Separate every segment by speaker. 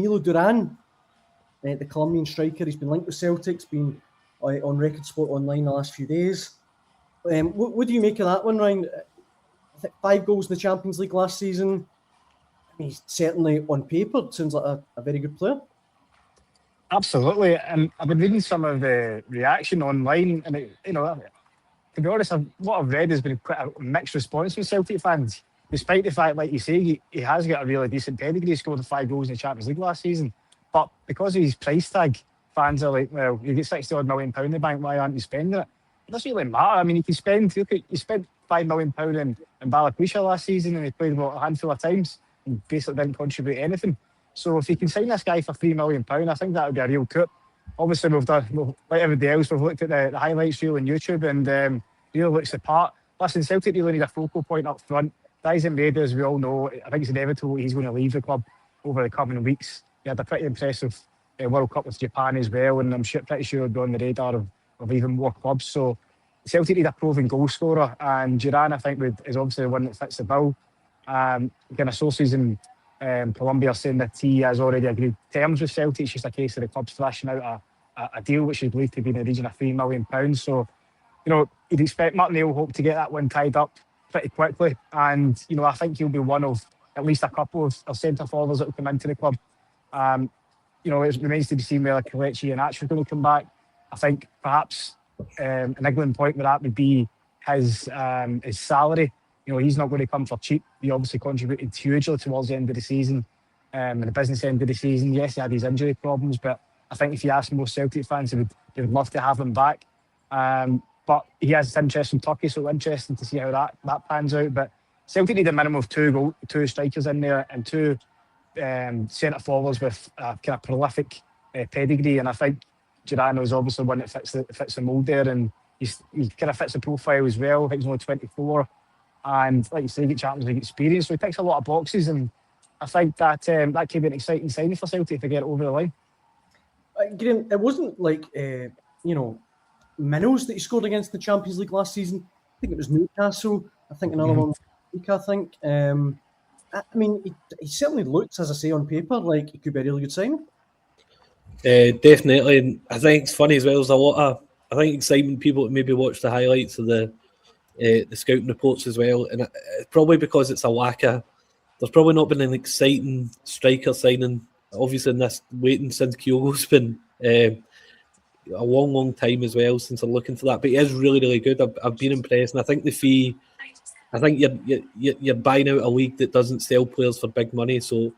Speaker 1: Camilo Duran, the Colombian striker. He's been linked with Celtic. He's been on Record Sport Online the last few days. What do you make of that one, Ryan? I think 5 goals in the Champions League last season. I mean, he's certainly on paper sounds like a very good player.
Speaker 2: Absolutely, and I've been reading some of the reaction online, and to be honest, what I've read has been quite a mixed response from Celtic fans. Despite the fact, like you say, he has got a really decent pedigree. He scored 5 goals in the Champions League last season, but because of his price tag, fans are like, well, you get £60 million in the bank, why aren't you spending it? It doesn't really matter. I mean, you can spend. You spent £5 million in Balakusha last season, and he played a handful of times and basically didn't contribute anything. So if you can sign this guy for £3 million, I think that would be a real coup. Obviously, like everybody else, we've looked at the highlights reel on YouTube, and really looks the part. Listen, Celtic really need a focal point up front. Dyson Maeda, as we all know, I think it's inevitable he's going to leave the club over the coming weeks. He had a pretty impressive World Cup with Japan as well, and I'm pretty sure he'll be on the radar of even more clubs. So Celtic need a proven goal scorer, and Duran, I think, is obviously the one that fits the bill. Kind of sources in Colombia are saying that he has already agreed terms with Celtic. It's just a case of the club's thrashing out a deal which is believed to be in the region of £3 million. So, you'd expect Martin O'Neill hope to get that one tied up pretty quickly. And, I think he'll be one of at least a couple of centre forwards that will come into the club. It remains to be seen whether Kelechi and Ash are going to come back. I think perhaps an niggling point with that would be his salary. He's not going to come for cheap. He obviously contributed hugely towards the end of the season, and the business end of the season. Yes, he had his injury problems, but I think if you ask most Celtic fans, they would love to have him back. But he has interest in Turkey, so interesting to see how that pans out. But Celtic need a minimum of 2 strikers in there and 2 centre forwards with kind of prolific pedigree. And I think Girano is obviously one that fits the mould there, and he kind of fits the profile as well. I think he's only 24, and like you say, he gets Champions League experience, so he ticks a lot of boxes. And I think that could be an exciting signing for Celtic to get it over the line.
Speaker 1: Graham, it wasn't like minnows that he scored against the Champions League last season. I think it was Newcastle. I think another one was Celtic, I think. I mean, he certainly looks, as I say, on paper, like he could be a really good signing.
Speaker 3: Definitely, and I think it's funny as well. There's a lot of, I think, excitement. People maybe watch the highlights of the scouting reports as well, and probably because it's a lack of. There's probably not been an exciting striker signing, obviously, in this waiting since Kyogo's been a long time as well since I'm looking for that. But he is really, really good. I've been impressed, and I think the fee. I think you're buying out a league that doesn't sell players for big money. So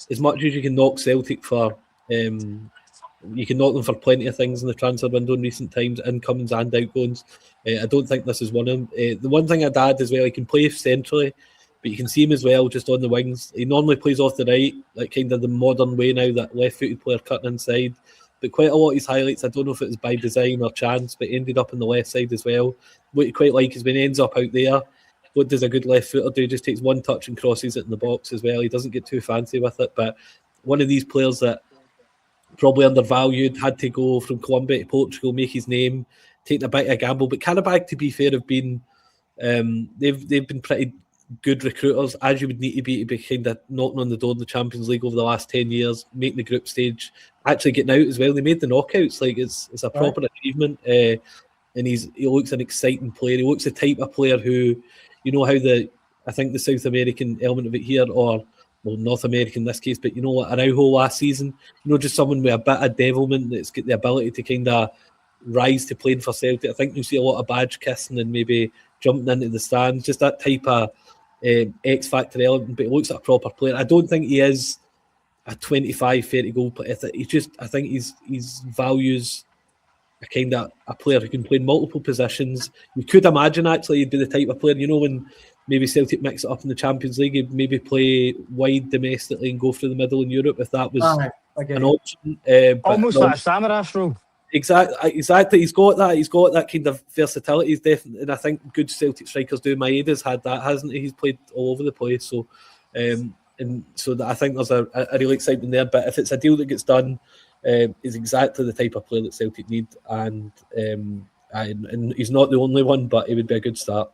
Speaker 3: as much as you can knock Celtic for, you can knock them for plenty of things in the transfer window in recent times, incomings and outgoings. I don't think this is one of them. The one thing I'd add as well, he can play centrally, but you can see him as well just on the wings. He normally plays off the right, like kind of the modern way now, that left-footed player cutting inside. But quite a lot of his highlights, I don't know if it was by design or chance, but ended up on the left side as well. What you quite like is when he ends up out there, what does a good left footer do? He just takes one touch and crosses it in the box as well. He doesn't get too fancy with it. But one of these players that probably undervalued, had to go from Colombia to Portugal, make his name, taking a bit of a gamble. But Karabakh, to be fair, have been they've been pretty good recruiters, as you would need to be kind of knocking on the door of the Champions League over the last 10 years, making the group stage, actually getting out as well. They made the knockouts. Like it's a proper achievement. And he looks an exciting player. He looks the type of player who, how I think the South American element of it here, or North American in this case, but Araujo last season, just someone with a bit of devilment that's got the ability to kind of rise to playing for Celtic. I think you see a lot of badge kissing and maybe jumping into the stands, just that type of X factor element. But he looks like a proper player. I don't think he is a 25-30 goal player. I think his values a kind of a player who can play in multiple positions. You could imagine actually he'd be the type of player, when maybe Celtic mix it up in the Champions League, he'd maybe play wide domestically and go through the middle in Europe if that was an option.
Speaker 2: Almost like a Samaras role.
Speaker 3: Exactly. He's got that kind of versatility. He's definitely, and I think good Celtic strikers do. Maeda's had that, hasn't he? He's played all over the place. So, and so that I think there's a real excitement there. But if it's a deal that gets done, is exactly the type of player that Celtic need, and he's not the only one, but it would be a good start.